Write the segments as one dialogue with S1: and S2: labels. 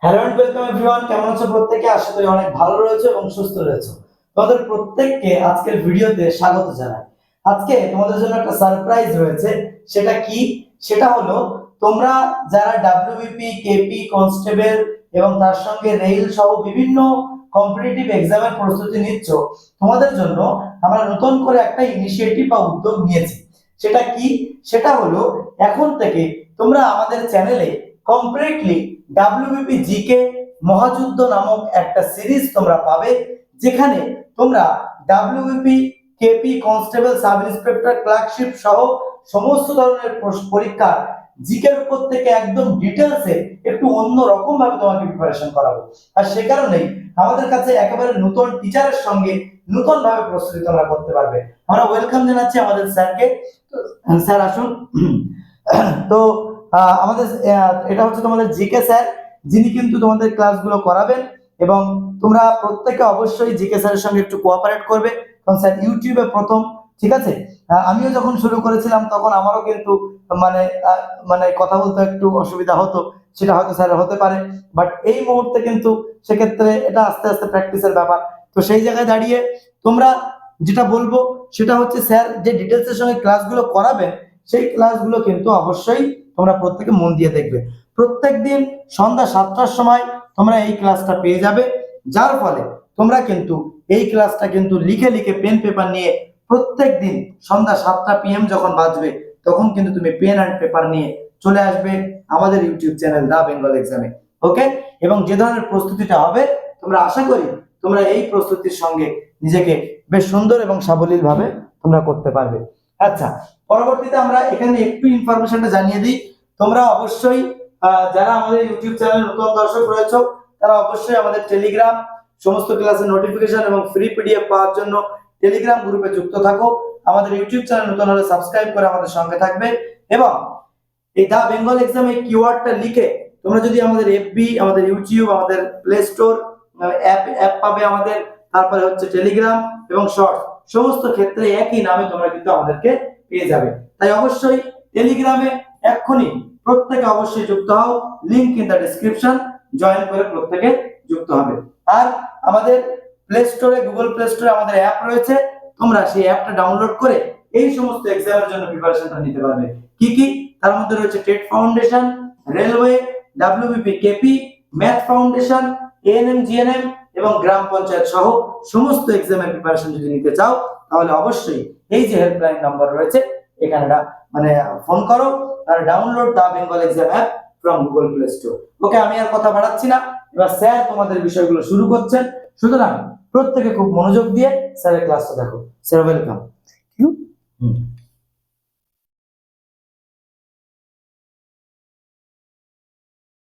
S1: Hello and welcome everyone, কেমন আছো প্রত্যেকে? আশা করি অনেক ভালো রয়েছে এবং সুস্থ রয়েছে। তোমাদের প্রত্যেককে আজকের ভিডিওতে স্বাগত জানাই। আজকে তোমাদের জন্য একটা সারপ্রাইজ রয়েছে। সেটা কি? সেটা হলো, তোমরা যারা ডাব্লিউবিপি, কেপি, কনস্টেবল এবং তার সঙ্গে রেল সহ বিভিন্ন কম্পিটিটিভ এক্সামের প্রস্তুতি নিচ্ছ, তোমাদের জন্য আমরা নতুন করে একটা ইনিশিয়েটিভ বা উদ্যোগ নিয়েছি। সেটা কি? সেটা হলো, এখন থেকে তোমরা আমাদের চ্যানেলে কমপ্লিটলি ডাব্লিউবিপি জিকে মহাযুদ্ধ নামক একটা সিরিজ তোমরা পাবে, যেখানে তোমরা WBP, KP, constable, sub inspector, clerkship সহ সমস্ত ধরনের পরীক্ষার জিকের উপর থেকে একদম ডিটেলসে একটু অন্য রকম ভাবে তোমাকে প্রিপারেশন করাবো। আর সে কারণেই আমাদের কাছে একেবারে নতুন টিচারের সঙ্গে নতুন ভাবে প্রস্তুতি তোমরা করতে পারবে। আমরা ওয়েলকাম জানাচ্ছি আমাদের স্যারকে। স্যার আসুন। তো আমাদের এটা হচ্ছে তোমাদের জিকে স্যার, যিনি কিন্তু তোমাদের ক্লাসগুলো করাবেন। এবং তোমরা প্রত্যেকে অবশ্যই জিকে স্যারের সঙ্গে একটু কোঅপারেট করবে, কারণ স্যার ইউটিউবে প্রথম। ঠিক আছে? আমিও যখন শুরু করেছিলাম তখন আমারও কিন্তু মানে মানে কথা বলতে একটু অসুবিধা হতো, সেটা হয়তো স্যার হতে পারে। বাট এই মুহূর্তে কিন্তু সেক্ষেত্রে এটা আস্তে আস্তে প্র্যাকটিসের ব্যাপার। তো সেই জায়গায় দাঁড়িয়ে তোমরা যেটা বলবো সেটা হচ্ছে, স্যার যে ডিটেলসের সঙ্গে ক্লাসগুলো করাবেন সেই ক্লাসগুলো কিন্তু অবশ্যই তোমরা প্রত্যেকে মন দিয়ে দেখবে। প্রত্যেকদিন সন্ধ্যা 7টার সময় তোমরা এই ক্লাসটা পেয়ে যাবে, যার ফলে তোমরা কিন্তু এই ক্লাসটা কিন্তু লিখে লিখে পেন পেপার নিয়ে প্রত্যেক দিন সন্ধ্যা 7টা PM যখন বাজবে, তখন কিন্তু তুমি পেন অ্যান্ড পেপার নিয়ে চলে আসবে আমাদের ইউটিউব চ্যানেল দা বেঙ্গল এক্সামে। ওকে? এবং যে ধরনের প্রস্তুতিটা হবে, তোমরা আশা করি তোমরা এই প্রস্তুতির সঙ্গে নিজেকে বেশ সুন্দর এবং সাবলীল ভাবে তোমরা করতে পারবে। আচ্ছা, পরবর্তীতে আমরা এখানে একটু ইনফরমেশনটা জানিয়ে দিই। তোমরা অবশ্যই যারা আমাদের ইউটিউব চ্যানেলে নতুন দর্শক রয়েছে, তারা অবশ্যই আমাদের টেলিগ্রাম সমস্ত ক্লাসের নোটিফিকেশন এবং ফ্রি পিডিএফ পাওয়ার জন্য টেলিগ্রাম গ্রুপে যুক্ত থাকো। আমাদের ইউটিউব চ্যানেল নতুন হলে সাবস্ক্রাইব করে আমাদের সঙ্গে থাকবে। এবং এই দা বেঙ্গল এক্সাম এই কিওয়ার্ডটা লিখে তোমরা যদি আমাদের এফবি, আমাদের ইউটিউব, আমাদের প্লে স্টোর অ্যাপ পাবে আমাদের, তারপরে হচ্ছে টেলিগ্রাম এবং শর্টস, সমস্ত ক্ষেত্রে একই নামে তোমরা কিন্তু আমাদেরকে পেয়ে যাবে। তাই অবশ্যই টেলিগ্রামে এক্ষুনি প্রত্যেকে অবশ্যই যুক্ত হও। Link in the description, join করে প্রত্যেকে যুক্ত হবে। আর আমাদের প্লে স্টোরে, গুগল প্লে স্টোরে আমাদের অ্যাপ রয়েছে, তোমরা সেই অ্যাপটা ডাউনলোড করে এই সমস্ত এক্সামের জন্য প্রিপারেশনটা নিতে পারবে। কি কি? তার মধ্যে রয়েছে TET foundation, railway, WBP, KP, math foundation, ANM, GNM এবং গ্রাম পঞ্চায়েত সহ সমস্ত এক্সামের প্রিপারেশন যদি নিতে চাও, তাহলে অবশ্যই এই যে হেল্পলাইন নাম্বার রয়েছে এখানে মানে ফোন করো আর download the Bengal exam app from Google Play Store. Okay, আমি আর কথা বাড়াচ্ছি না, এবার স্যার তোমাদের বিষয়গুলো শুরু করছেন। সুতরাং প্রত্যেকে খুব মনোযোগ দিয়ে স্যারের ক্লাসটা দেখো। Sir welcome.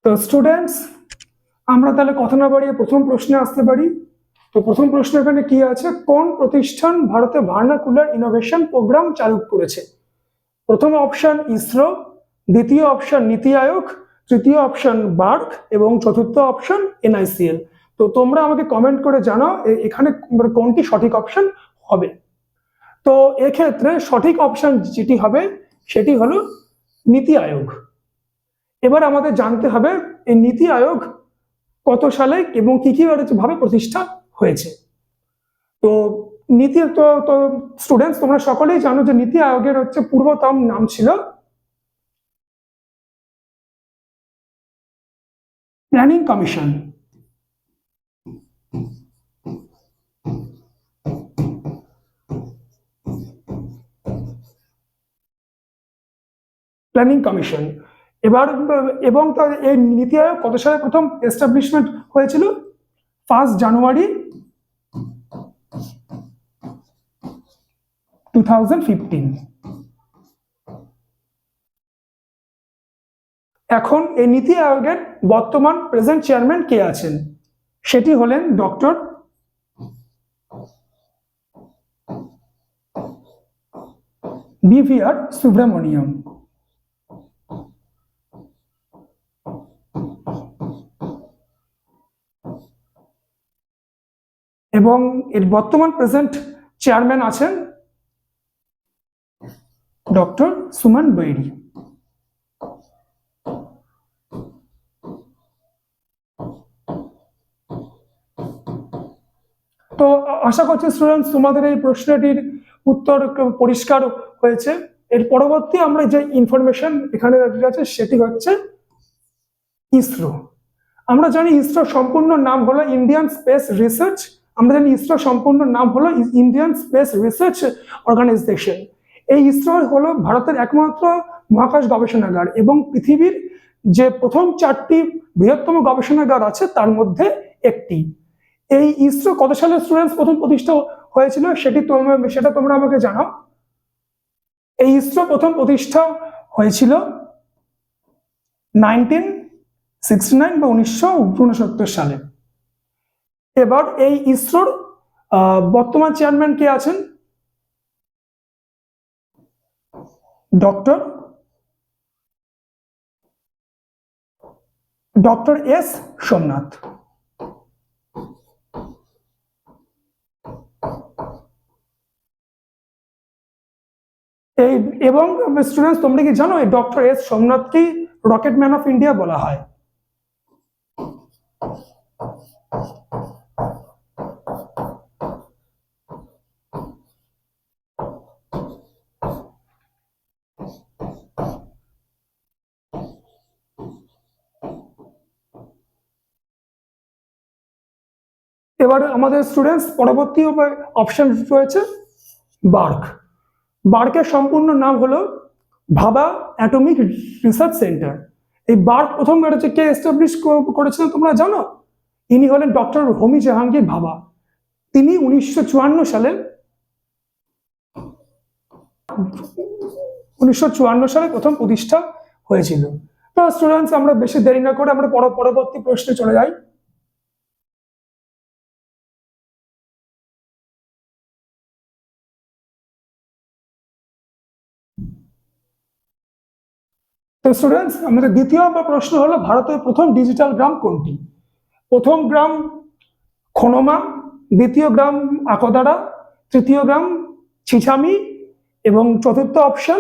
S2: তো স্টুডেন্টস, আমরা তাহলে কথা না বাড়িয়ে প্রথম প্রশ্নে আসতে পারি। তো প্রথম প্রশ্ন এখানে কি আছে? কোন প্রতিষ্ঠান ভারতে ভার্নাকুলার ইনোভেশন প্রোগ্রাম চালু করেছে? প্রথম অপশন ইসরো, দ্বিতীয় অপশন নীতি আয়োগ, তৃতীয় অপশন বার্ক এবং চতুর্থ অপশন এনআইসিএল। তো তোমরা আমাকে কমেন্ট করে জানাও এখানে কোনটি সঠিক অপশন হবে। তো এক্ষেত্রে সঠিক অপশন যেটি হবে সেটি হলো নীতি আয়োগ। এবার আমাদের জানতে হবে এই নীতি আয়োগ কত সালে এবং কি কি ভাবে প্রতিষ্ঠা হয়েছে। তো নীতি তো তো স্টুডেন্টস, তোমরা সকলেই জানো যে নীতি আয়োগের হচ্ছে পূর্বতম নাম ছিল প্ল্যানিং কমিশন। Planning commission. এবার এবং এই নীতি আয়োগ কত সালে প্রথম এস্টাবলিশমেন্ট হয়েছিল? 1 জানুয়ারি 2015। এখন এই নীতি আয়োগের বর্তমান প্রেজেন্ট চেয়ারম্যান কে আছেন? সেটি হলেন ডক্টর BVR সুব্রমণিয়ম। এবং এর বর্তমান প্রেজেন্ট চেয়ারম্যান আছেন ডক্টর সুমন বৈরি। তো আশা করছি স্টুডেন্টস তোমাদের এই প্রশ্নটির উত্তর পরিষ্কার হয়েছে। এর পরবর্তী আমরা যে ইনফরমেশন এখানে আছে সেটি হচ্ছে ইসরো। আমরা জানি ইসরো সম্পূর্ণ নাম হলো ইন্ডিয়ান স্পেস রিসার্চ, আমরা জানি ইসরো সম্পূর্ণ নাম হলো ইন্ডিয়ান স্পেস রিসার্চ অর্গানাইজেশন। এই ইসরো হলো ভারতের একমাত্র মহাকাশ গবেষণাগার এবং পৃথিবীর যে প্রথম 4টি বৃহত্তম গবেষণাগার আছে তার মধ্যে একটি। এই ইসরো কত সালে স্টুডেন্টস প্রথম প্রতিষ্ঠা হয়েছিল সেটা তোমরা আমাকে জানাও। এই ইসরো প্রথম প্রতিষ্ঠা হয়েছিল 1969 বা 1969 সালে। এবার এই ইসরোর বর্তমান চেয়ারম্যান কে আছেন? Doctor S Somnath. এই এবং স্টুডেন্টস তোমরা কি জানো এই ডক্টর এস সোমনাথকেই রকেট ম্যান অফ ইন্ডিয়া বলা হয়। এবার আমাদের স্টুডেন্টস পরবর্তী অপশন রয়েছে বার্ক। বার্কের সম্পূর্ণ নাম হলো ভাবা অ্যাটমিক রিসার্চ সেন্টার। এই বার্ক প্রথম কে এস্টাবলিশ করেছিলেন তোমরা জানো? ইনি হলেন ডক্টর হোমি জাহাঙ্গীর ভাবা। তিনি 1954 সালে প্রথম প্রতিষ্ঠা হয়েছিল। তো স্টুডেন্টস আমরা বেশি দেরি না করে আমরা পরবর্তী প্রশ্নে চলে যাই। তো স্টুডেন্টস আমাদের দ্বিতীয় প্রশ্ন হলো ভারতের প্রথম ডিজিটাল গ্রাম কোনটি? প্রথম গ্রাম খনমা, দ্বিতীয় গ্রাম আকদারা, তৃতীয় গ্রাম ছিছামি এবং চতুর্থ অপশন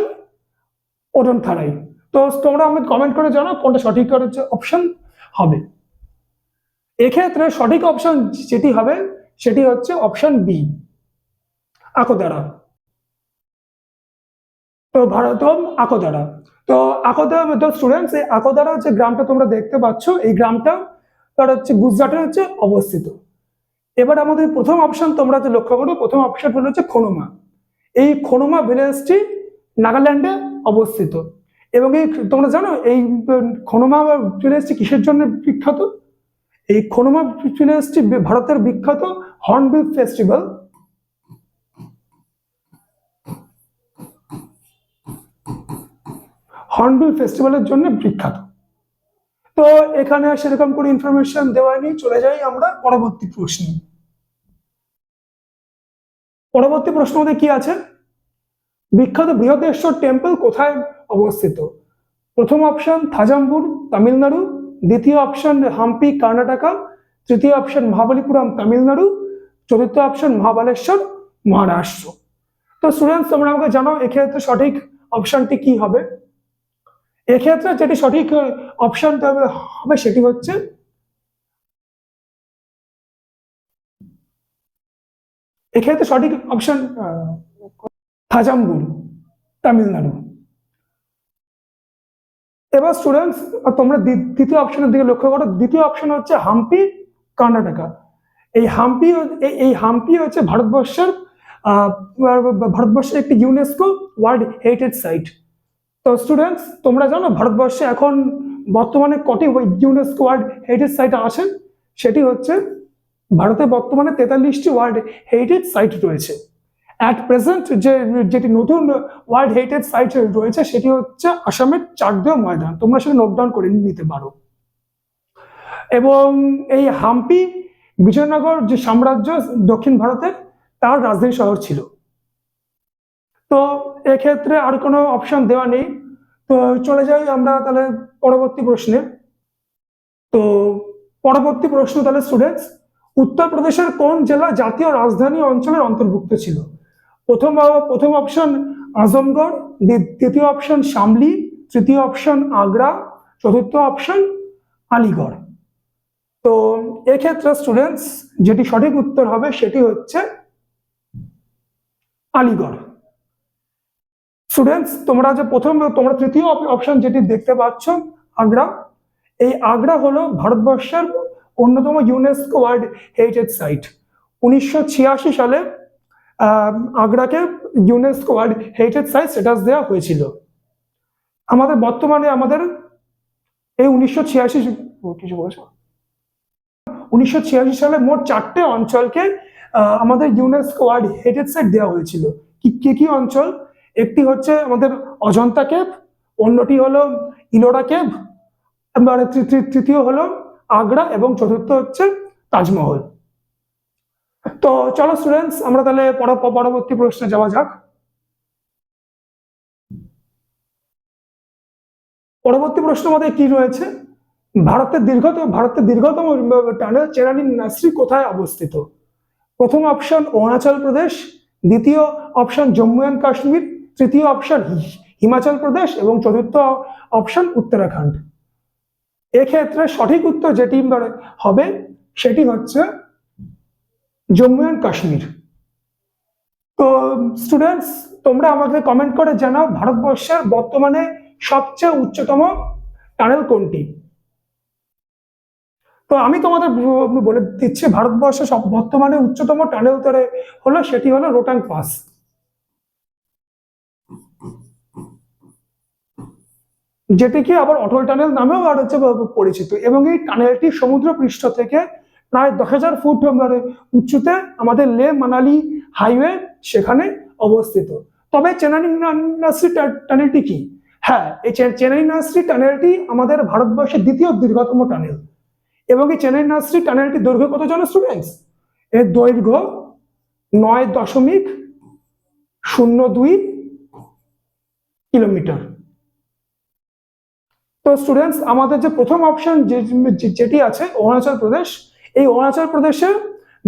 S2: ওডনথারাই। তো তোমরা আমাকে কমেন্ট করে জানাও কোনটা সঠিক অপশন হবে। এক্ষেত্রে সঠিক অপশন যেটি হবে সেটি হচ্ছে অপশন বি, আকদারা। তো আকদারা। তো আকদারা স্টুডেন্টস, এই আকদারা যে গ্রামটা তোমরা দেখতে পাচ্ছ এই গ্রামটা তার হচ্ছে গুজরাটে হচ্ছে অবস্থিত। এবার আমাদের প্রথম অপশন তোমরা যে লক্ষ্য করো, প্রথম অপশন হলো হচ্ছে খনুমা। এই খনুমা ভিলেজটি নাগাল্যান্ডে অবস্থিত এবং এই তোমরা জানো এই খনুমা ভিলেজটি কিসের জন্য বিখ্যাত? এই খনুমা ভিলেজটি ভারতের বিখ্যাত হর্নবিল ফেস্টিভ্যাল ফেস্টিভ্যালের জন্য বিখ্যাত। তো এখানে সেরকম করে ইনফরমেশন দেওয়া নেই, চলে যাই আমরা পরবর্তী প্রশ্নে। পরবর্তী প্রশ্ন মধ্যে কি আছে? বিখ্যাত বৃহদেশ্বর টেম্পল কোথায় অবস্থিত? প্রথম অপশন থাজাম্বুর তামিলনাড়ু, দ্বিতীয় অপশন হাম্পি কর্ণাটকা, তৃতীয় অপশন মহাবলীপুরম তামিলনাড়ু, চতুর্থ অপশন মহাবালেশ্বর মহারাষ্ট্র। তো স্টুডেন্টস তোমরা আমাকে জানাও এক্ষেত্রে সঠিক অপশনটি কি হবে। এক্ষেত্রে যেটি সঠিক অপশন হবে সেটি হচ্ছে এক্ষেত্রে সঠিক অপশন থাজাম্বুর তামিলনাড়ু। এবার স্টুডেন্টস তোমরা দ্বিতীয় অপশনের দিকে লক্ষ্য করো। দ্বিতীয় অপশন হচ্ছে হাম্পি কর্ণাটকা। এই হাম্পি হচ্ছে ভারতবর্ষের একটি ইউনেস্কো ওয়ার্ল্ড হেরিটেজ সাইট। তো স্টুডেন্টস তোমরা জানো ভারতবর্ষে এখন বর্তমানে কটি ইউনেস্কো ওয়ার্ল্ড হেরিটেজ সাইট আছে? সেটি হচ্ছে ভারতে বর্তমানে 43টি ওয়ার্ল্ড হেরিটেজ সাইট রয়েছে। অ্যাট প্রেজেন্ট যেটি নতুন ওয়ার্ল্ড হেরিটেজ সাইট রয়েছে সেটি হচ্ছে আসামের চাকদহ ময়দান। তোমরা সেটা নোট ডাউন করে নিতে পারো। এবং এই হাম্পি বিজয়নগর যে সাম্রাজ্য দক্ষিণ ভারতের তার রাজধানী শহর ছিল। তো এক্ষেত্রে আর কোনো অপশন দেওয়া নেই। তো চলে যাই আমরা তাহলে পরবর্তী প্রশ্নে। তো পরবর্তী প্রশ্ন তাহলে স্টুডেন্টস, উত্তরপ্রদেশের কোন জেলা জাতীয় রাজধানী অঞ্চলের অন্তর্ভুক্ত ছিল? প্রথম অপশন আজমগড়, দ্বিতীয় অপশন শামলি, তৃতীয় অপশন আগ্রা, চতুর্থ অপশন আলিগড়। তো এক্ষেত্রে স্টুডেন্টস যেটি সঠিক উত্তর হবে সেটি হচ্ছে আলিগড়। স্টুডেন্টস তোমরা তৃতীয় অপশন যেটি দেখতে পাচ্ছ, আগ্রা। এই আগ্রা হলো ভারতবর্ষের অন্যতম ইউনেস্কো ওয়ার্ল্ড হেরিটেজ সাইট। 1986 সালে আগ্রাকে UNESCO world heritage site status দেওয়া হয়েছিল। বর্তমানে আমাদের এই 1986 সালে মোট 4টে অঞ্চলকে আমাদের ইউনেস্কো ওয়ার্ল্ড হেরিটেজ সাইট দেওয়া হয়েছিল। কি অঞ্চল? একটি হচ্ছে আমাদের অজন্তা কেভ, অন্যটি হলো ইলোরা কেভ, তৃতীয় হলো আগ্রা এবং চতুর্থ হচ্ছে তাজমহল। তো চলো স্টুডেন্টস, আমরা তাহলে পরবর্তী প্রশ্নে যাওয়া যাক। পরবর্তী প্রশ্ন আমাদের কি রয়েছে? ভারতের দীর্ঘতম টানেল চেরানি নাসরি কোথায় অবস্থিত? প্রথম অপশন অরুণাচল প্রদেশ, দ্বিতীয় অপশন জম্মু অ্যান্ড কাশ্মীর, তৃতীয় অপশন হিমাচল প্রদেশ এবং চতুর্থ অপশন উত্তরাখণ্ড। এক্ষেত্রে সঠিক উত্তর যেটি হবে সেটি হচ্ছে জম্মু অ্যান্ড কাশ্মীর। তো স্টুডেন্টস, তোমরা আমাকে কমেন্ট করে জানাও ভারতবর্ষের বর্তমানে সবচেয়ে উচ্চতম টানেল কোনটি। তো আমি তোমাদের বলে দিচ্ছি, ভারতবর্ষের বর্তমানে উচ্চতম টানেল হলো সেটি হলো রোটাং পাস, যেটিকে আবার অটল টানেল নামেও আর হচ্ছে পরিচিত, এবং এই টানেলটি সমুদ্র পৃষ্ঠ থেকে প্রায় 10,000 ফুট উঁচুতে আমাদের লে মানালি হাইওয়ে সেখানে অবস্থিত। তবে চেনানি নাসরি টানেলটি কি? হ্যাঁ, এই চেনানি নাসরি টানেলটি আমাদের ভারতবর্ষের দ্বিতীয় দীর্ঘতম টানেল, এবং এই চেনানি নাসরি টানেলটি দৈর্ঘ্য কত জানো স্টুডেন্টস? এর দৈর্ঘ্য 9.02 কিলোমিটার। তো স্টুডেন্টস, আমাদের যে প্রথম অপশন যেটি আছে অরুণাচল প্রদেশ, এই অরুণাচল প্রদেশে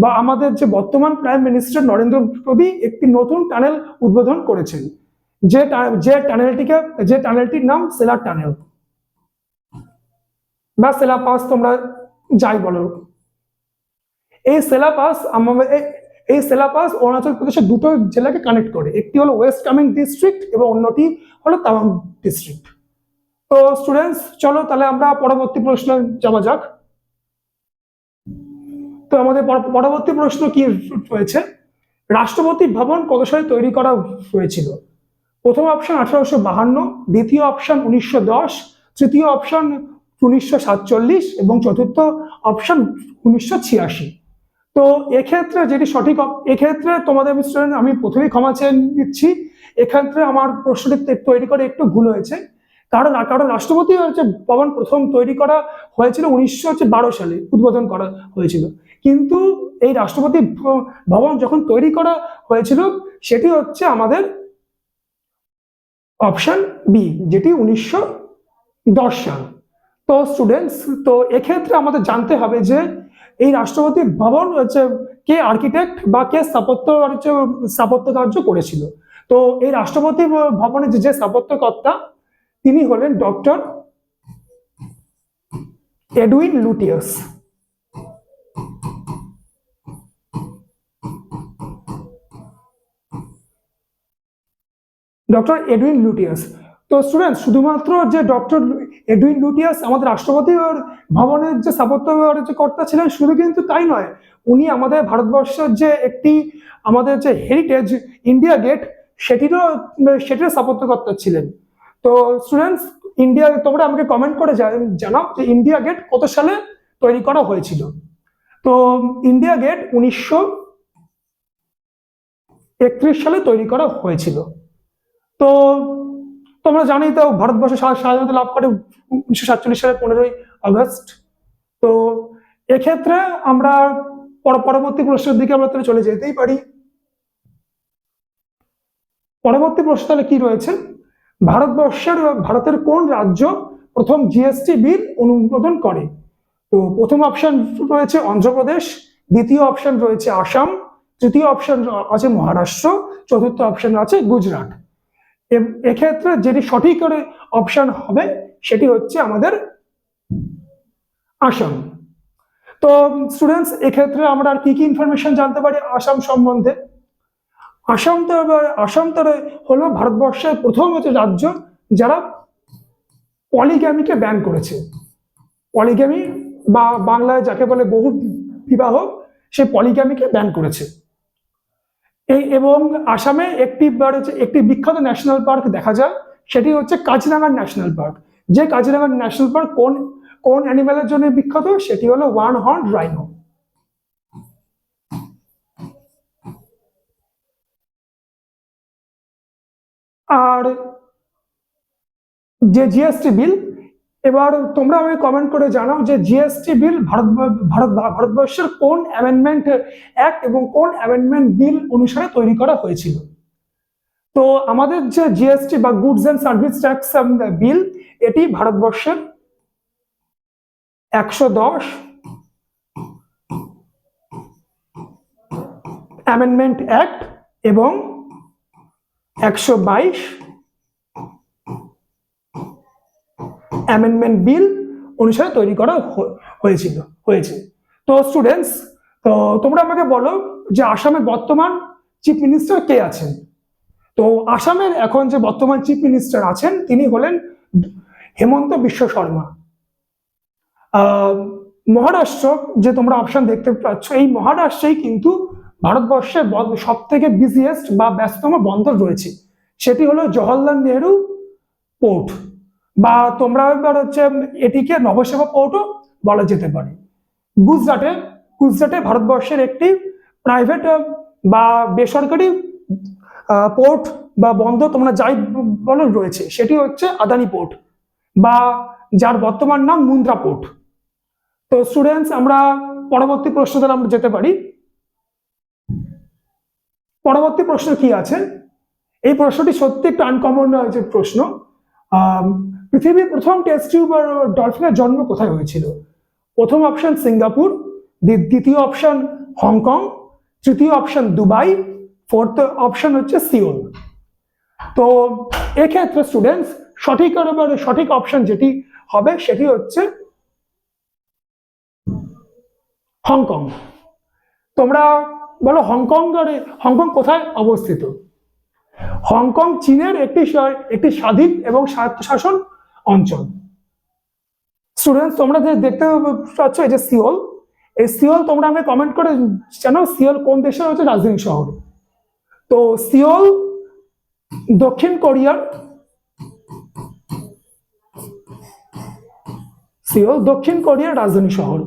S2: বা আমাদের যে বর্তমান প্রাইম মিনিস্টার নরেন্দ্র মোদী একটি নতুন টানেল উদ্বোধন করেছেন, যে টানেলটির নাম সেলার টানেল বা সেলা পাস, তোমরা যাই বলো। এই সেলা পাস অরুণাচল প্রদেশের দুটো জেলাকে কানেক্ট করে, একটি হলো ওয়েস্ট কামেং ডিস্ট্রিক্ট এবং অন্যটি হলো তাওয়াং ডিস্ট্রিক্ট। তো স্টুডেন্টস, চলো তাহলে আমরা পরবর্তী প্রশ্ন যাওয়া যাক। তো আমাদের পরবর্তী প্রশ্ন কি রয়েছে? রাষ্ট্রপতি ভবন কত সালে তৈরি করা হয়েছিল? প্রথম অপশন 1852, দ্বিতীয় অপশন 1910, তৃতীয় অপশন 1947 এবং চতুর্থ অপশন 1986। তো এক্ষেত্রে যেটি সঠিক, এক্ষেত্রে তোমাদের স্টুডেন্ট আমি প্রথমেই ক্ষমা চেয়ে নিচ্ছি, এক্ষেত্রে আমার প্রশ্নটি তৈরি করে একটু ভুল হয়েছে। কারণ রাষ্ট্রপতি ভবন প্রথম তৈরি করা হয়েছিল 1912 সালে, উদ্বোধন করা হয়েছিল, কিন্তু এই রাষ্ট্রপতি ভবন যখন তৈরি করা হয়েছিল সেটি হচ্ছে আমাদের অপশন বি, যেটি 1910 সাল। তো স্টুডেন্টস, তো এক্ষেত্রে আমাদের জানতে হবে যে এই রাষ্ট্রপতি ভবন হচ্ছে কে আর্কিটেক্ট বা কে স্থাপত্য কার্য করেছিল। তো এই রাষ্ট্রপতি ভবনের যে স্থাপত্যকর্তা তিনি হলেন doctor Edwin Lutyens. Doctor Edwin Lutyens. তো স্টুডেন্ট, শুধুমাত্র যে ডক্টর এডুইন লুটিয়াস আমাদের রাষ্ট্রপতি ভবনের যে স্থাপত্য কর্তা ছিলেন শুধু কিন্তু তাই নয়, উনি আমাদের ভারতবর্ষের যে একটি আমাদের যে হেরিটেজ ইন্ডিয়া গেট সেটিরও স্থাপত্যকর্তা ছিলেন। তো স্টুডেন্টস, তোমরা আমাকে কমেন্ট করে জানাও যে ইন্ডিয়া গেট কত সালে তৈরি করা হয়েছিল। তো ইন্ডিয়া গেট 1931 সালে তৈরি করা হয়েছিল। তো তোমরা জানোই তো ভারতবর্ষ স্বাধীনতা লাভ করে 1947 সালের 15ই আগস্ট। তো এক্ষেত্রে আমরা পরবর্তী প্রশ্নের দিকে আমরা তাহলে চলে যেতেই পারি। পরবর্তী প্রশ্ন তাহলে কি রয়েছে? ভারতের কোন রাজ্য প্রথম জিএসটি বিল অনুমোদন করে? তো প্রথম অপশন রয়েছে অন্ধ্রপ্রদেশ, দ্বিতীয় অপশন রয়েছে আসাম, তৃতীয় অপশন আছে মহারাষ্ট্র, চতুর্থ অপশন আছে গুজরাট। এক্ষেত্রে যেটি সঠিক অপশন হবে সেটি হচ্ছে আমাদের আসাম। তো স্টুডেন্টস, এক্ষেত্রে আমরা আর কি কি ইনফরমেশন জানতে পারি আসাম সম্বন্ধে? আসাম তো হলো ভারতবর্ষের প্রথম রাজ্য যারা পলিগ্যামিকে ব্যান করেছে। পলিগ্যামি বা বাংলায় যাকে বলে বহু বিবাহ, সে পলিগ্যামিকে ব্যান করেছে। এবং আসামে একটি বিখ্যাত ন্যাশনাল পার্ক দেখা যায়, সেটি হচ্ছে কাজিরাঙ্গা ন্যাশনাল পার্ক। যে কাজিরাঙ্গা ন্যাশনাল পার্ক কোন কোন অ্যানিমেলের জন্য বিখ্যাত? সেটি হলো ওয়ান হর্ন রাইনো। আর যে জিএসটি বিল, এবার তোমরা আমাকে কমেন্ট করে জানাও যে জিএসটি বিল ভারতবর্ষের কোন অ্যামেন্ডমেন্ট অ্যাক্ট এবং কোন অ্যামেন্ডমেন্ট বিল অনুসারে তৈরি করা হয়েছিল। তো আমাদের যে জিএসটি বা গুডস অ্যান্ড সার্ভিস ট্যাক্স বিল, এটি ভারতবর্ষের 110 অ্যামেন্ডমেন্ট অ্যাক্ট এবং 122 অ্যামেন্ডমেন্ট বিল অনুসারে তৈরি করা হয়েছে। তো স্টুডেন্টস, তো তোমরা আমাকে বলো যে আসামের বর্তমান চিফ মিনিস্টার কে আছেন? তো আসামের এখন যে বর্তমান চিফ মিনিস্টার আছেন তিনি হলেন হেমন্ত বিশ্ব শর্মা। মহারাষ্ট্র, যে তোমরা অপশন দেখতে পাচ্ছ, এই মহারাষ্ট্রেই কিন্তু ভারতবর্ষের সব থেকে বিজিয়েস্ট বা ব্যস্ততম বন্দর রয়েছে, সেটি হলো জওহরলাল নেহরু পোর্ট, বা তোমরা এবার হচ্ছে এটিকে নবসেবা পোর্টও বলা যেতে পারে। গুজরাটে ভারতবর্ষের একটি প্রাইভেট বা বেসরকারি পোর্ট বা বন্দর তোমরা যাই বলো রয়েছে, সেটি হচ্ছে আদানি পোর্ট, বা যার বর্তমান নাম মুন্দ্রা পোর্ট। তো স্টুডেন্টস, আমরা পরবর্তী প্রশ্নতে আমরা যেতে পারি। পরবর্তী প্রশ্ন কি আছে? এই প্রশ্নটি সত্যি একটু আনকমন যে প্রশ্ন। পৃথিবীর প্রথম টেস্ট টিউব ডলফিনের জন্ম কোথায় হয়েছিল? প্রথম অপশন সিঙ্গাপুর, দ্বিতীয় অপশন হংকং, তৃতীয় অপশন দুবাই, ফোর্থ অপশন হচ্ছে সিওল। তো এক্ষেত্রে স্টুডেন্টস সঠিক অপশন যেটি হবে সেটি হচ্ছে হংকং। তোমরা বলো হংকং কোথায় অবস্থিত? হংকং চীনের একটি স্বাধীন এবং স্বায়ত্তশাসন অঞ্চল। স্টুডেন্টস, তোমরা যে দেখতে পাচ্ছ এই যে সিওল, এই সিওল তোমরা আমাকে কমেন্ট করে জানো সিওল কোন দেশের হচ্ছে রাজধানী শহর। তো সিওল দক্ষিণ কোরিয়ার রাজধানী শহর,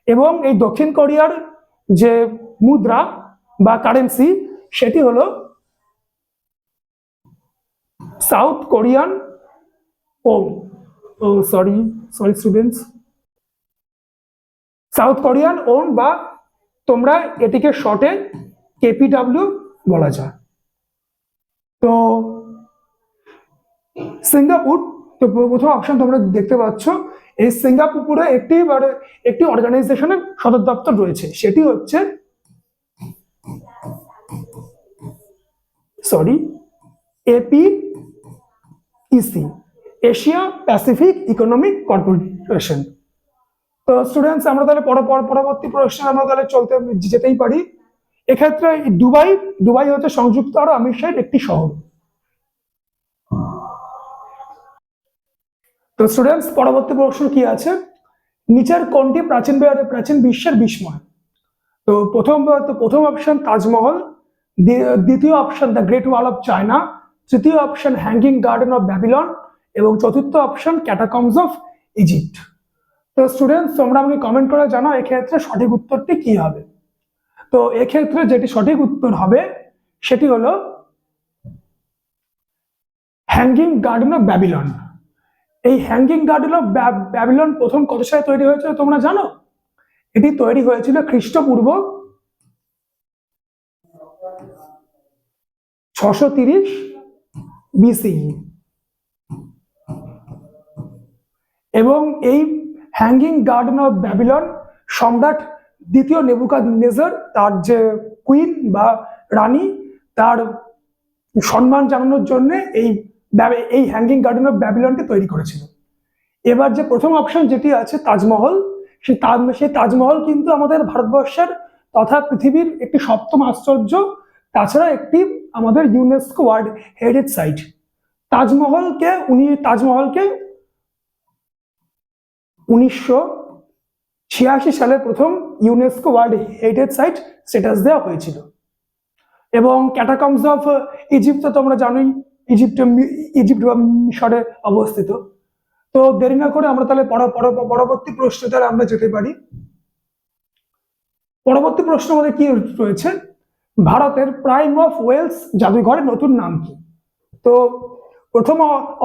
S2: এবং এই দক্ষিণ কোরিয়ার যে মুদ্রা বা কারেন্সি সেটি হলো South Korean won. Sorry students, South Korean won, বা তোমরা এটিকে শর্টে কেপিডব্লিউ বলা যায়। তো সিঙ্গাপুর, তো প্রথম অপশন তোমরা দেখতে পাচ্ছ, এই সিঙ্গাপুরে একটি অর্গানাইজেশনের সদর দপ্তর রয়েছে, সেটি হচ্ছে APEC, Asia Pacific economic corporation. তো স্টুডেন্টস, আমরা তাহলে পরবর্তী প্রশ্নে আমরা তাহলে যেতেই পারি। এক্ষেত্রে দুবাই হচ্ছে সংযুক্ত আরব আমিরাতের একটি শহর। তো স্টুডেন্টস, পরবর্তী প্রশ্ন কি আছে? নিচের কোনটি প্রাচীন বিশ্বের বিস্ময়? তো প্রথম অপশন তাজমহল, দ্বিতীয় option the great wall of China, তৃতীয় option hanging garden of Babylon, এবং চতুর্থ অপশন ক্যাটাকম্বস অফ ইজিপ্ট। তো স্টুডেন্টস, তোমরা আমাকে কমেন্ট করে জানাও এক্ষেত্রে সঠিক উত্তরটি কি হবে। তো এক্ষেত্রে যেটি সঠিক উত্তর হবে সেটি হলো হ্যাঙ্গিং গার্ডেন অফ ব্যাবিলন। এই হ্যাঙ্গিং গার্ডেন অফ ব্যাবিলন প্রথম কত সালে তৈরি হয়েছিল তোমরা জানো? এটি তৈরি হয়েছিল খ্রিস্টপূর্ব 630 BCE, এবং এই হ্যাঙ্গিং গার্ডেন অফ ব্যাবিলন সম্রাট দ্বিতীয় নেবুকাদনেজার তার যে কুইন বা রানী, তার সম্মান জানানোর জন্য এই হ্যাঙ্গিং গার্ডেন অফ ব্যাবিলনটি তৈরি করেছিল। এবার যে প্রথম অপশন যেটি আছে তাজমহল, সেই তাজমহল কিন্তু আমাদের ভারতবর্ষের তথা পৃথিবীর একটি সপ্তম আশ্চর্য, তাছাড়া একটি আমাদের ইউনেস্কো ওয়ার্ল্ড হেরিটেজ সাইট। তাজমহলকে 1986 সালে প্রথম UNESCO world heritage site status দেওয়া হয়েছিল। এবং ক্যাটাকম্বস অফ ইজিপ্ট তো তোমরা জানোই, ইজিপ্ট বা মিশরে অবস্থিত। তো দেরি না করে আমরা তাহলে পরবর্তী প্রশ্নে তাহলে আমরা যেতে পারি। পরবর্তী প্রশ্ন আমাদের কি রয়েছে, ভারতের প্রাইম অফ ওয়েলস জাদুঘরের নতুন নাম কি? তো প্রথম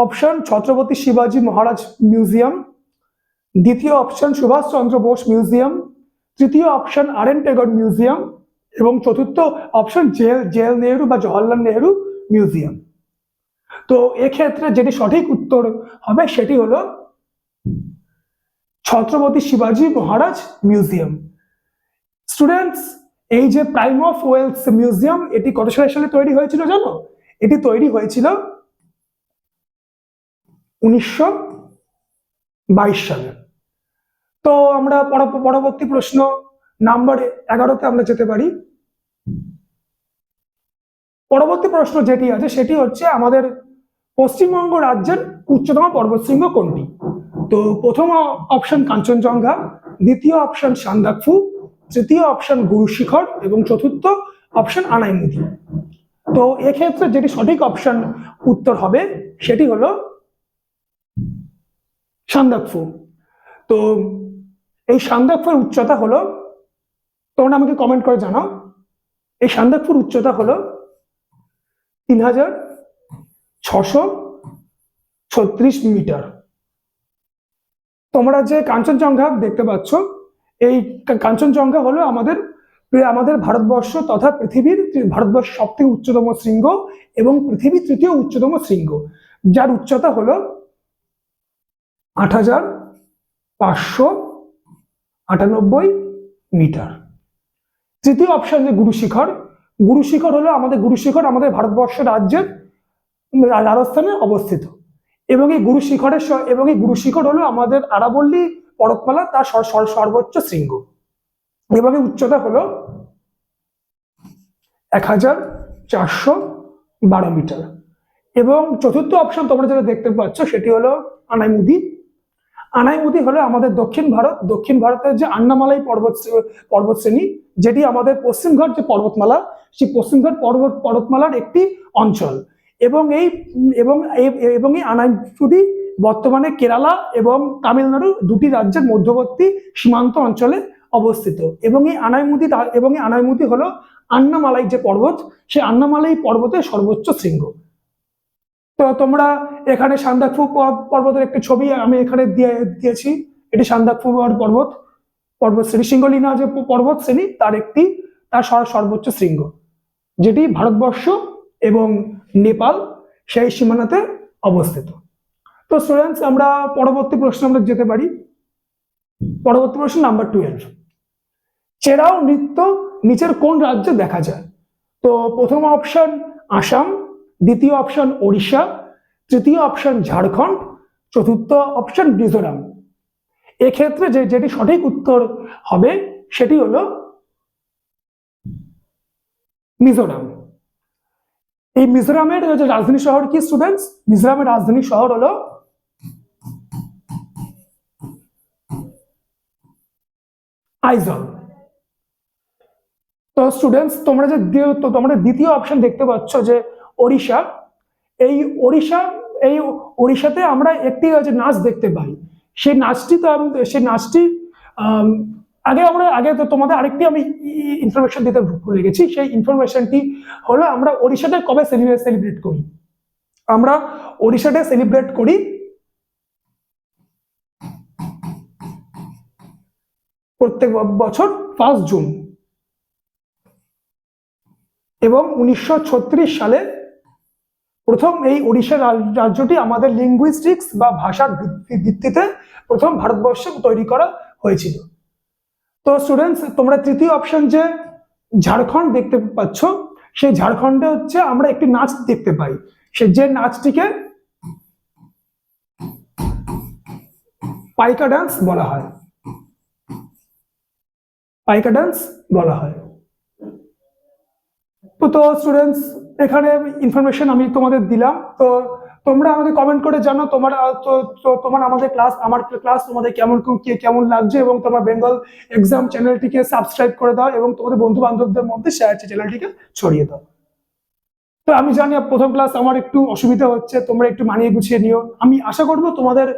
S2: অপশন ছত্রপতি শিবাজি মহারাজ মিউজিয়াম, দ্বিতীয় অপশন সুভাষ চন্দ্র বোস মিউজিয়াম, তৃতীয় অপশন আর.এন. টেগর মিউজিয়াম এবং চতুর্থ অপশন জেল নেহেরু বা জওহরলাল নেহেরু মিউজিয়াম। তো এক্ষেত্রে যেটি সঠিক উত্তর হবে সেটি হলো ছত্রপতি শিবাজি মহারাজ মিউজিয়াম। স্টুডেন্টস, এই যে প্রাইম অফ ওয়েলস মিউজিয়াম এটি কত সালে তৈরি হয়েছিল জানো? এটি তৈরি হয়েছিল 1922 সালে। তো আমরা পরবর্তী প্রশ্ন নাম্বার 11তে আমরা যেতে পারি। পরবর্তী প্রশ্ন যেটি আছে সেটি হচ্ছে আমাদের পশ্চিমবঙ্গ রাজ্যের উচ্চতম পর্বতশৃঙ্গ কোনটি? তো প্রথম অপশন কাঞ্চনজঙ্ঘা, দ্বিতীয় অপশন সান্দাকফু, তৃতীয় অপশন গুরু শিখর এবং চতুর্থ অপশন আনাইমুদি। তো এক্ষেত্রে যেটি সঠিক অপশন উত্তর হবে সেটি হলো সান্দাকফু। তো এই সান্দাকফুর উচ্চতা হলো, তোমরা আমাকে কমেন্ট করে জানাও, এই সান্দাকফুর উচ্চতা হলো 3636 মিটার। তোমরা যে কাঞ্চনজঙ্ঘা দেখতে পাচ্ছ, এই কাঞ্চনজঙ্ঘা হলো আমাদের ভারতবর্ষ তথা ভারতবর্ষ সব থেকে উচ্চতম শৃঙ্গ এবং পৃথিবীর তৃতীয় উচ্চতম শৃঙ্গ, যার উচ্চতা হলো 8598 মিটার। তৃতীয় অপশন যে গুরু শিখর হলো আমাদের ভারতবর্ষ রাজ্যের রাজস্থানে অবস্থিত এবং এই গুরু শিখর হলো আমাদের আরাবল্লী পর্বতমালা তার সর্বোচ্চ শৃঙ্গ এবং এর উচ্চতা হলো 1412 মিটার। এবং চতুর্থ অপশন তোমরা যেটা দেখতে পাচ্ছ সেটি হলো আনাইমুদি হলো আমাদের দক্ষিণ ভারতের যে আন্নামালাই পর্বতশ্রেণী, যেটি আমাদের পশ্চিমঘাট যে পর্বতমালা, সেই পশ্চিমঘাট পর্বতমালার একটি অঞ্চল এবং এই আনাইমুদি বর্তমানে কেরালা এবং তামিলনাড়ু দুটি রাজ্যের মধ্যবর্তী সীমান্ত অঞ্চলে অবস্থিত এবং এই আনাইমুদি হলো আন্নামালাই যে পর্বত, সেই আন্নামালাই পর্বতের সর্বোচ্চ শৃঙ্গ। তো তোমরা এখানে সান্দাকফু পর্বতের একটি ছবি আমি এখানে দিয়েছি। এটি সান্দাকফু পর্বতশ্রেণী, সিঙ্গলিনা যে পর্বত শ্রেণী তার সর্বোচ্চ শৃঙ্গ, যেটি ভারতবর্ষ এবং নেপাল সেই সীমানাতে অবস্থিত। তো স্টুডেন্টস, আমরা পরবর্তী প্রশ্ন আমরা যেতে পারি। পরবর্তী প্রশ্ন নাম্বার 12, চেরাও নৃত্য নিচের কোন রাজ্যে দেখা যায়? তো প্রথম অপশন আসাম, দ্বিতীয় অপশন ওড়িশা, তৃতীয় অপশন ঝাড়খণ্ড, চতুর্থ অপশন মিজোরাম। এক্ষেত্রে যেটি সঠিক উত্তর হবে সেটি হলো মিজোরাম। এই মিজোরামের যে রাজধানী শহর কি স্টুডেন্টস? মিজোরামের রাজধানী শহর হলো আইজল। তো স্টুডেন্টস, তোমরা দ্বিতীয় অপশন দেখতে পাচ্ছ যে ওড়িশা, এই ওড়িশাতে আমরা একটি নাচ দেখতে পাই। সেই নাচটি আগে তো তোমাদের আরেকটি আমি ইনফরমেশন দিতে ভুলে গেছি। সেই ইনফরমেশনটি হলো আমরা ওড়িশাতে কবে সেলিব্রেট করি? আমরা ওড়িশাতে সেলিব্রেট করি প্রত্যেক বছর 1 জুন এবং 1936 সালে প্রথম এই ওড়িশা রাজ্যটি আমাদের লিঙ্গুইস্টিক্স বা ভাষার ভিত্তিতে প্রথম ভারতবর্ষে তৈরি করা হয়েছিল। তো স্টুডেন্টস, তোমরা তৃতীয় অপশন যে ঝাড়খণ্ড দেখতে পাচ্ছ, সেই ঝাড়খণ্ডে হচ্ছে আমরা একটি নাচ দেখতে পাই, যে নাচটিকে পাইকা ডান্স বলা হয়। পাইকাডান্স বলা হয়। তো স্টুডেন্টস, এখানে ইনফরমেশন আমি তোমাদের দিলাম। তো তোমরা আমাকে কমেন্ট করে জানো তোমার তোমার আমাদের ক্লাস, আমার ক্লাস তোমাদের কেমন লাগছে, এবং তোমার বেঙ্গল এক্সাম চ্যানেলটিকে সাবস্ক্রাইব করে দাও এবং তোমাদের বন্ধু বান্ধবদের মধ্যে চ্যানেলটিকে ছড়িয়ে দাও। তো আমি জানি প্রথম ক্লাস আমার একটু অসুবিধা হচ্ছে, তোমরা একটু মানিয়ে গুছিয়ে নিও। আমি আশা করবো তোমাদের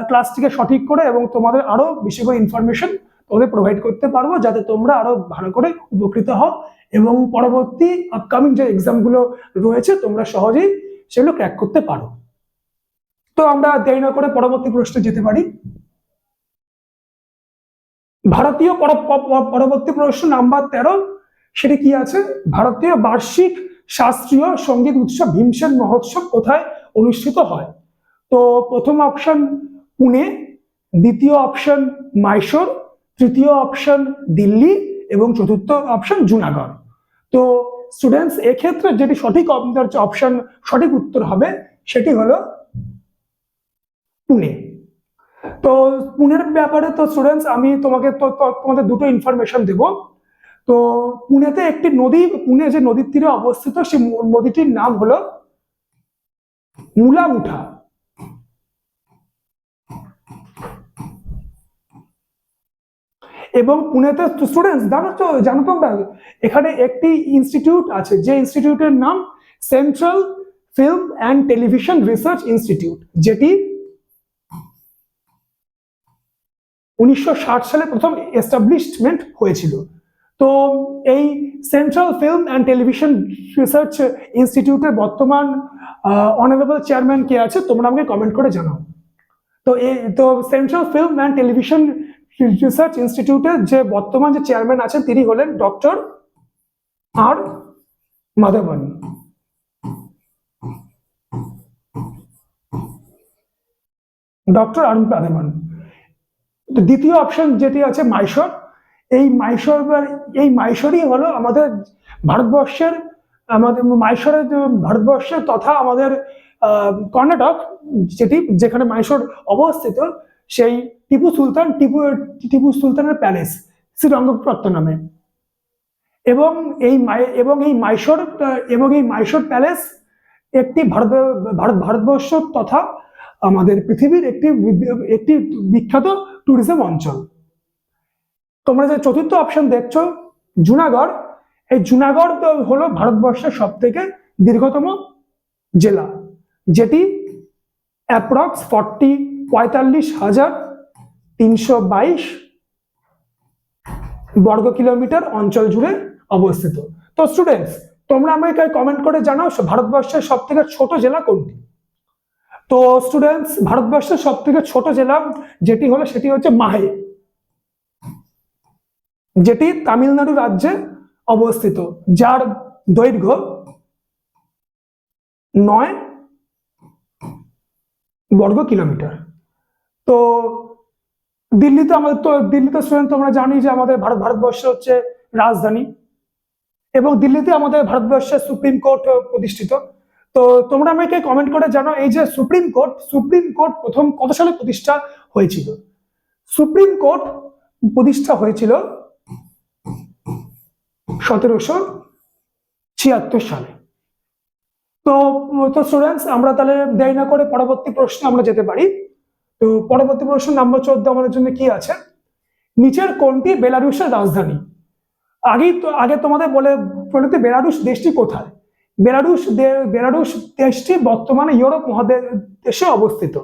S2: ক্লাসটিকে সঠিক করে এবং তোমাদের আরো বেশি করে ইনফরমেশন তোমাদের প্রোভাইড করতে পারবো, যাতে তোমরা আরো ভালো করে উপকৃত হও এবং পরবর্তী আপকামিং যে এক্সামগুলো রয়েছে তোমরা সহজেই সেগুলো ক্র্যাক করতে পারো। তো আমরা দেরি না করে পরবর্তী প্রশ্নে যেতে পারি। ভারতীয় পরবর্তী প্রশ্ন নাম্বার 13, সেটা কি আছে? ভারতীয় বার্ষিক শাস্ত্রীয় সঙ্গীত উৎসব ভীমসেন মহোৎসব কোথায় অনুষ্ঠিত হয়? তো প্রথম অপশন পুনে, দ্বিতীয় অপশন মাইশোর, তৃতীয় অপশন দিল্লি এবং চতুর্থ অপশন জুনাগড়। তো স্টুডেন্টস, এক্ষেত্রে যেটি সঠিক অপশন, সঠিক উত্তর হবে সেটি হলো পুনে। তো পুনের ব্যাপারে তো স্টুডেন্টস আমি তোমাদের দুটো ইনফরমেশন দেব। তো পুনেতে একটি নদী, পুনে যে নদীর তীরে অবস্থিত, সেই নদীটির নাম হলো মুলামুঠা। এবং পুনেতে স্টুডেন্টস জানো তোমরা, এখানে একটি ইনস্টিটিউট আছে, যে ইনস্টিটিউটের নাম central film and television research institute, যেটি 1960 সালে প্রথম এস্টাবলিশমেন্ট হয়েছিল। তো এই central film and television research ইনস্টিটিউটের বর্তমান অনারেবল চেয়ারম্যান কে আছে, তোমরা আমাকে কমেন্ট করে জানাও। তো central film and television research ইনস্টিটিউটের যে বর্তমান যে চেয়ারম্যান আছেন তিনি হলেন ডক্টর আর মাধবন। ডক্টর আর মাধবন। দ্বিতীয় অপশন যেটি আছে মাইশোর, এই মাইশোরই হলো আমাদের ভারতবর্ষের, ভারতবর্ষের তথা আমাদের কর্ণাটক, যেখানে মাইশোর অবস্থিত, সেই টিপু সুলতানের প্যালেস শ্রীরঙ্গপত্তন নামে। এবং এই মাইশোর প্যালেস একটি ভারতবর্ষ তথা আমাদের পৃথিবীর একটি বিখ্যাত ট্যুরিজম অঞ্চল। তোমরা যে চতুর্থ অপশন দেখছো জুনাগড়, এই জুনাগড় হলো ভারতবর্ষের সব থেকে দীর্ঘতম জেলা, যেটি অ্যাপ্রক্স 45,322 বর্গ কিলোমিটার অঞ্চল জুড়ে অবস্থিত। তো স্টুডেন্টস, তোমরা আমাকে কমেন্ট করে জানাও ভারতবর্ষের সব থেকে ছোট জেলা কোনটি? তো স্টুডেন্টস, ভারতবর্ষের সব থেকে ছোট জেলা সেটি হচ্ছে মাহে, যেটি তামিলনাড়ু রাজ্যে অবস্থিত, যার দৈর্ঘ্য 9 বর্গ কিলোমিটার। তো দিল্লিতে স্টুডেন্ট তোমরা জানি যে আমাদের ভারতবর্ষ হচ্ছে রাজধানী, এবং দিল্লিতে আমাদের ভারতবর্ষের সুপ্রিম কোর্ট প্রতিষ্ঠিত। তো তোমরা আমাকে কমেন্ট করে জানো, এই যে সুপ্রিম কোর্ট প্রথম কত সালে প্রতিষ্ঠা হয়েছিল? সুপ্রিম কোর্ট প্রতিষ্ঠা হয়েছিল 1776 সালে। তো স্টুডেন্টস, আমরা তাহলে দেরি না করে পরবর্তী প্রশ্নে আমরা যেতে পারি। তো পরবর্তী প্রশ্ন নাম্বার 14 আমাদের জন্য কি আছে? নিচের কোনটি বেলারুশের রাজধানী? আগে তোমাদের বলে বেলারুশ দেশটি কোথায়? বেলারুশ দেশটি বর্তমানে ইউরোপ মহাদেশে অবস্থিত,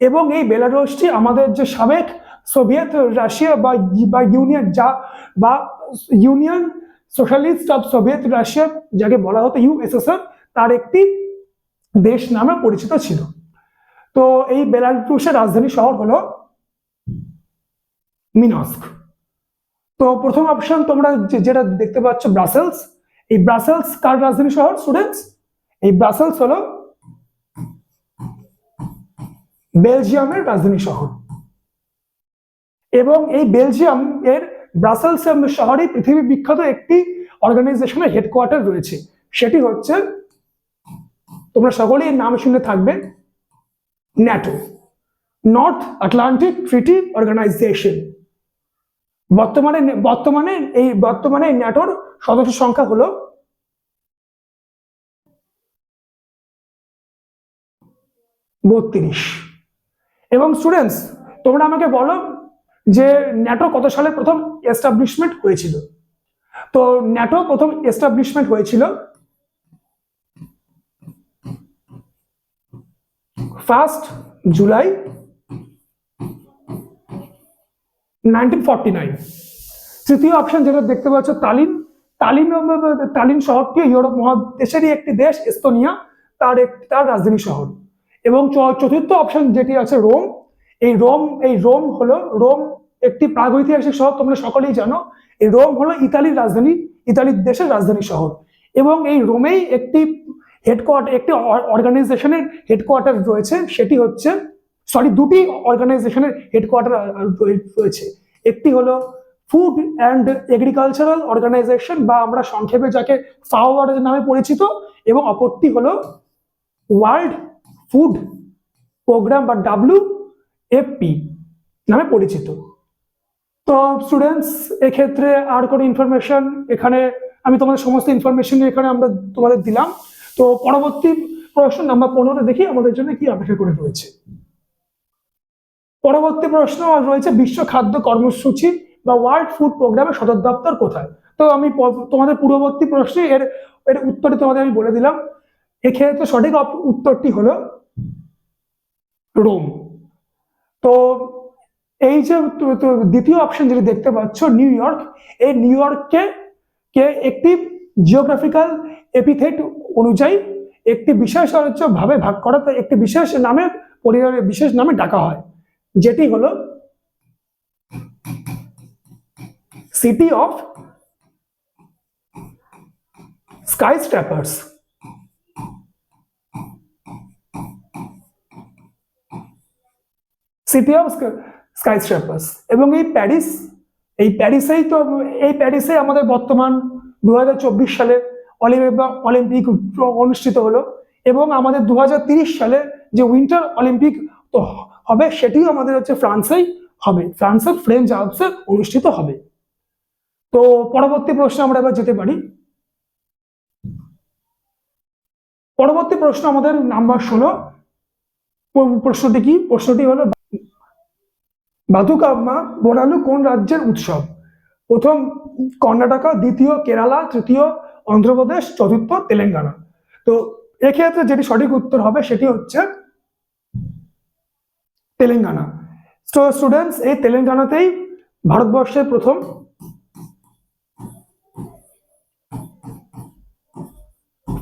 S2: এবং এই বেলারুশটি আমাদের যে সাবেক সোভিয়েত রাশিয়া বা union socialist of Soviet Russia, যাকে বলা হতো ইউএসএসআর, তার একটি দেশ নামে পরিচিত ছিল। তো এই বেলারুশের রাজধানী শহর হলো মিনস্ক। তো প্রথম অপশন তোমরা যেটা দেখতে পাচ্ছ ব্রাসেলস, এই ব্রাসেলস কার রাজধানী শহর স্টুডেন্টস? এই ব্রাসেলস হলো বেলজিয়ামের রাজধানী শহর, এবং এই বেলজিয়াম এর ব্রাসেলস শহরে পৃথিবী বিখ্যাত একটি অর্গানাইজেশনের হেডকোয়ার্টার রয়েছে, সেটি হচ্ছে, তোমরা সকলেই নাম শুনে থাকবে, NATO, north Atlantic treaty organization. বর্তমানে বর্তমানে বর্তমানে ন্যাটোর সদস্য সংখ্যা হলো 32। এবং স্টুডেন্টস, তোমরা আমাকে বলো যে ন্যাটো কত সালে প্রথম এস্টাবলিশমেন্ট হয়েছিল। তো ন্যাটো প্রথম এস্টাবলিশমেন্ট হয়েছিল 1 জুলাই 1949। তৃতীয় অপশন যেটা দেখতে পাচ্ছ তালিন। তালিন শহরটি ইউরোপ মহাদেশেরই একটি দেশ, এস্তোনিয়া, তার রাজধানী শহর। এবং চতুর্থ অপশন যেটি আছে রোম। রোম একটি প্রাগৈতিহাসিক শহর, তোমরা সকলেই জানো। এই রোম হলো ইতালির রাজধানী, ইতালি দেশের রাজধানী শহর। এবং এই রোমেই একটি অর্গানাইজেশনের হেডকোয়ার্টার রয়েছে, সেটি হচ্ছে দুটি অর্গানাইজেশনের হেডকোয়ার্টার রয়েছে। একটি হলো ফুড অ্যান্ড এগ্রিকালচারাল অর্গানাইজেশন, বা আমরা সংক্ষেপে যাকে ফাও নামে পরিচিত, এবং অপরটি হলো ওয়ার্ল্ড ফুড প্রোগ্রাম বা WFP নামে পরিচিত। তো স্টুডেন্টস, এক্ষেত্রে আর কোনো ইনফরমেশন এখানে আমি তোমাদের সমস্ত ইনফরমেশন এখানে আমরা তোমাদের দিলাম। তো পরবর্তী প্রশ্ন নাম্বার 15 দেখি আমাদের জন্য কি অপেক্ষা করে রয়েছে। পরবর্তী প্রশ্ন রয়েছে বিশ্ব খাদ্য কর্মসূচি বা ওয়ার্ল্ড ফুড প্রোগ্রামের সদর দপ্তর কোথায়। তো আমি তোমাদের পূর্ববর্তী প্রশ্নে এর উত্তরটি তোমাদের আমি বলে দিলাম। এক্ষেত্রে সঠিক উত্তরটি হলো রোম। তো এই যে দ্বিতীয় অপশন যেটি দেখতে পাচ্ছ নিউ ইয়র্ক, এই নিউ ইয়র্ককে একটি জিওগ্রাফিক্যাল এপিথেট অনুযায়ী একটি বিশেষ ভাবে ভাগ করা, একটি বিশেষ নামে বিশেষ নামে ডাকা হয়, যেটি হলো city of skyscrapers. City of skyscrapers. এবং এই প্যারিসেই আমাদের বর্তমান 2024 সালে অলিম্পিক অনুষ্ঠিত হলো। এবং আমাদের 2030 সালে যে উইন্টার অলিম্পিক হবে সেটিও আমাদের ফ্রান্সেই হবে, ফ্রান্সের ফ্রেঞ্চ আলপসে অনুষ্ঠিত হবে। তো পরবর্তী প্রশ্নে আমরা এবার যেতে পারি। পরবর্তী প্রশ্ন আমাদের নাম্বার 16। প্রশ্নটি কি? প্রশ্নটি হলো বাথুকাম্মা বোনালু কোন রাজ্যের উৎসব? প্রথম কর্ণাটকা, দ্বিতীয় কেরালা, তৃতীয় অন্ধ্রপ্রদেশ, চতুর্থ তেলেঙ্গানা। তো এক্ষেত্রে যেটি সঠিক উত্তর হবে সেটি হচ্ছে তেলেঙ্গানা। তো স্টুডেন্টস, এই তেলেঙ্গানাতেই ভারতবর্ষের প্রথম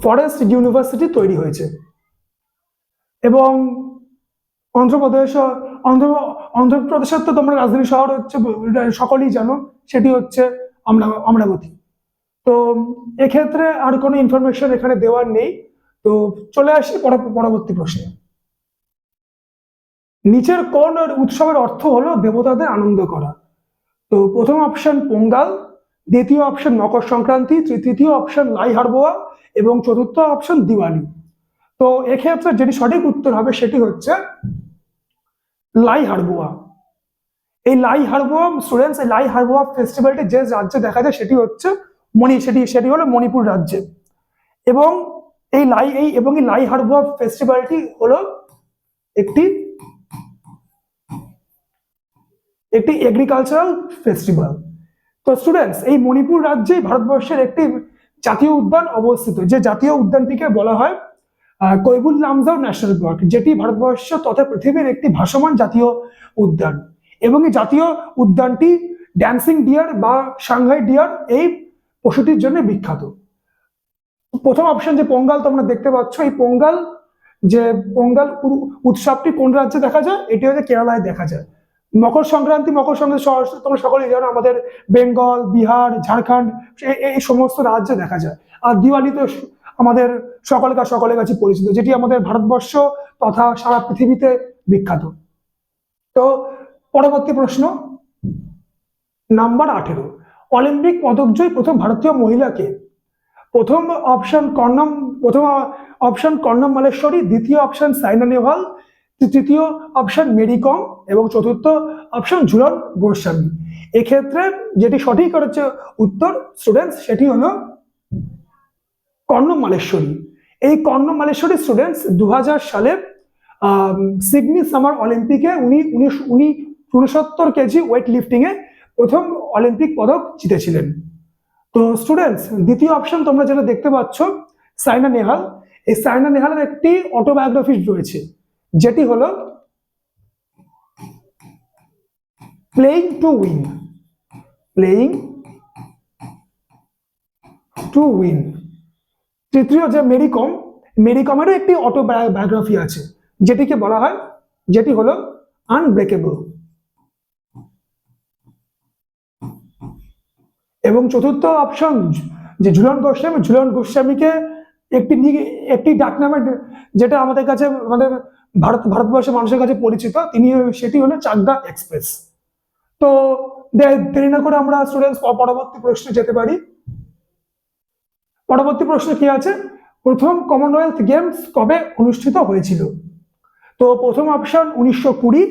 S2: ফরেস্ট ইউনিভার্সিটি তৈরি হয়েছে। এবং অন্ধ্রপ্রদেশের তো তোমরা রাজধানী শহর হচ্ছে সকলেই জানো, সেটি হচ্ছে অমরাবতী। তো এক্ষেত্রে আর কোনো ইনফরমেশন এখানে দেওয়ার নেই। তো চলে আসি পরবর্তী প্রশ্নে। নিচের কোন উৎসবের অর্থ হলো দেবতাদের আনন্দ করা? তো প্রথম অপশন পোঙ্গাল, দ্বিতীয় অপশন মকর সংক্রান্তি, তৃতীয় অপশন লাই হারবোয়া এবং চতুর্থ অপশন দিওয়ালি। তো এক্ষেত্রে যেটি সঠিক উত্তর হবে সেটি হচ্ছে লাই হারবোয়া। এই লাই হারবোয়া স্টুডেন্টস, এই লাই হারবোয়া ফেস্টিভ্যালটি যে রাজ্যে দেখা যায় সেটি হচ্ছে সেটি হলো মণিপুর রাজ্যে। এবং এই লাই হারবোয়া ফেস্টিভ্যালটি হলো একটি এগ্রিকালচারাল ফেস্টিভ্যাল। তো স্টুডেন্টস, এই মণিপুর রাজ্যে ভারতবর্ষের একটি জাতীয় উদ্যান অবস্থিত, যে জাতীয় উদ্যানটিকে বলা হয় কৈবুল লামজাও ন্যাশনাল পার্ক, যেটি ভারতবর্ষ তথা পৃথিবীর একটি ভাসমান জাতীয় উদ্যান। এবং এই জাতীয় উদ্যানটি ড্যান্সিং ডিয়ার বা সাংহাই ডিয়ার এই পশুটির জন্য বিখ্যাত। প্রথম অপশন যে পোঙ্গাল তোমরা দেখতে পাচ্ছ, এই পোঙ্গাল উৎসবটি কোন রাজ্যে দেখা যায়? এটি হচ্ছে কেরালায় দেখা যায়। মকর সংক্রান্তি তোমরা সকলেই জানো আমাদের বেঙ্গল, বিহার, ঝাড়খণ্ড এই সমস্ত রাজ্যে দেখা যায়। আর দিওয়ালি তো আমাদের সকলের কাছে পরিচিত, যেটি আমাদের ভারতবর্ষ তথা সারা পৃথিবীতে বিখ্যাত। তো পরবর্তী প্রশ্ন নাম্বার 18। অলিম্পিক পদকজয়ী প্রথম ভারতীয় মহিলাকে? প্রথম অপশন কর্ণম মালেশ্বরী, দ্বিতীয় অপশন সাইনা নেহওয়াল, তৃতীয় অপশন মেরি কম এবং চতুর্থ অপশন ঝুলন গোস্বামী। এক্ষেত্রে যেটি সঠিক হচ্ছে উত্তর স্টুডেন্টস সেটি হলো কর্ণ মালেশ্বরী। এই কর্ণ মালেশ্বরী স্টুডেন্টস 2000 সালে সিডনি সামার অলিম্পিকে উনি 69 কেজি ওয়েট লিফটিং এ প্রথম অলিম্পিক পদক জিতেছিলেন। তো স্টুডেন্টস দ্বিতীয় অপশন তোমরা যেটা দেখতে পাচ্ছ সাইনা নেহাল। এই সাইনা নেহালের একটি অটোবায়োগ্রাফি রয়েছে যেটি হলো playing to win. Playing to win. তৃতীয় যে মেরি কমেরও একটি অটোবায়োগ্রাফি আছে যেটিকে বলা হয়, যেটি হলো আনব্রেকেবল। এবং চতুর্থ অপশন যে ঝুলন গোস্বামীকে একটি ডাকনামে যেটা আমাদের কাছে আমাদের ভারতবর্ষের মানুষের কাছে পরিচিত, সেটি হলো চাকদা এক্সপ্রেস। তো দেরি না করে আমরা স্টুডেন্টস পরবর্তী প্রশ্নে যেতে পারি। পরবর্তী প্রশ্ন কি আছে, প্রথম কমনওয়েলথ গেমস কবে অনুষ্ঠিত হয়েছিল? তো প্রথম অপশন 1920,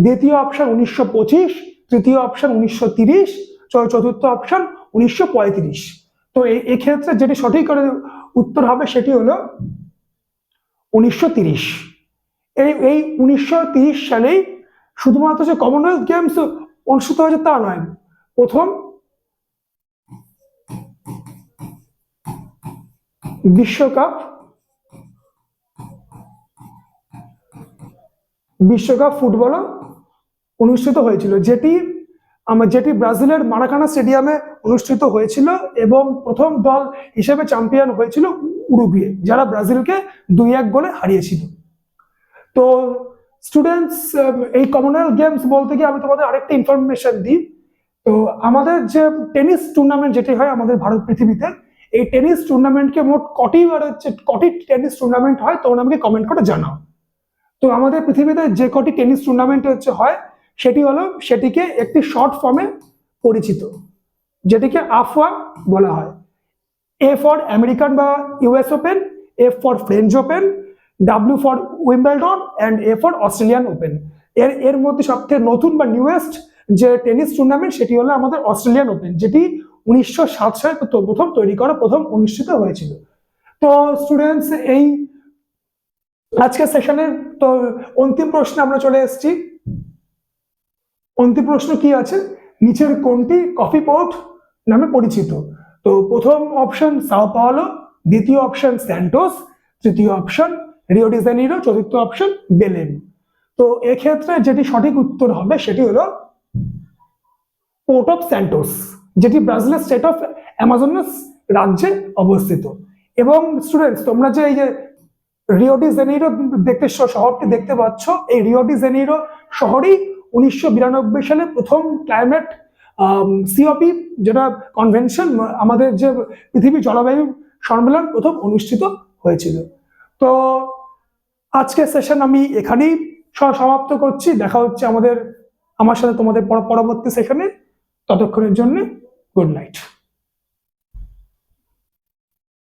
S2: দ্বিতীয় অপশন 1925, তৃতীয় অপশন 1930, চতুর্থ অপশন 1935। তো এক্ষেত্রে যেটি সঠিক উত্তর হবে সেটি হলো 1930। এই 1930 সালেই শুধুমাত্র যে কমনওয়েলথ গেমস অনুষ্ঠিত হয়েছে তা নয়, প্রথম বিশ্বকাপ ফুটবলও অনুষ্ঠিত হয়েছিল, যেটি ব্রাজিলের মারাকানা স্টেডিয়ামে অনুষ্ঠিত হয়েছিল এবং প্রথম দল হিসেবে চ্যাম্পিয়ন হয়েছিল উরুগুয়ে, যারা ব্রাজিলকে 2-1 গোলে হারিয়েছিল। তো স্টুডেন্টস এই কমনওয়েলথ গেমস বলতে গিয়ে আমি তোমাদের আরেকটা ইনফরমেশন দিই। তো আমাদের যে টেনিস টুর্নামেন্ট যেটি হয় আমাদের ভারত পৃথিবীতে, এই টেনিস টুর্নামেন্টকে মোট কটি টেনিস টুর্নামেন্ট হয় তোমরা আমাকে কমেন্ট করে জানাও। তো আমাদের পৃথিবীতে যে কটি টেনিস টুর্নামেন্ট হয় সেটিকে একটি শর্ট ফর্মে পরিচিত, যেটিকে আফওয়া বলা হয়। এ ফর আমেরিকান বা US open, F for French open, W for Wimbledon and A for Australian open. এর মধ্যে সবথেকে নতুন বা নিউয়েস্ট যে টেনিস টুর্নামেন্ট সেটি হলো আমাদের অস্ট্রেলিয়ান ওপেন, যেটি 1907 সালে প্রথম তৈরি করা, প্রথম অনুষ্ঠিত হয়েছিল। তো স্টুডেন্টস এই আজকের সেশনের তো অন্তিম প্রশ্নে আমরা চলে এসেছি। অন্তিম প্রশ্ন কি আছে, নিচের কোনটি কফি পোর্ট নামে পরিচিত? তো প্রথম অপশন সাও পাওলো, দ্বিতীয় অপশন স্যান্টোস, তৃতীয় অপশন রিও ডি জেনিরো, চতুর্থ অপশন বেলেম। তো এক্ষেত্রে যেটি সঠিক উত্তর হবে সেটি হলো পোর্ট অফ স্যান্টোস, যেটি ব্রাজিলের স্টেট অফ অ্যামাজনাস রাজ্যে অবস্থিত। এবং স্টুডেন্টস তোমরা যে এই যে রিও ডি জেনিরো শহরটি দেখতে পাচ্ছ, এই রিও ডি জেনিরো শহরই 1992 সালে প্রথম ক্লাইমেট সিওপি যেটা কনভেনশন, আমাদের যে পৃথিবী জলবায়ু সম্মেলন প্রথম অনুষ্ঠিত হয়েছিল। তো আজকের সেশন আমি এখানেই সমাপ্ত করছি। দেখা হচ্ছে আমার সাথে তোমাদের পরবর্তী সেশনে। ততক্ষণের জন্য গুড নাইট।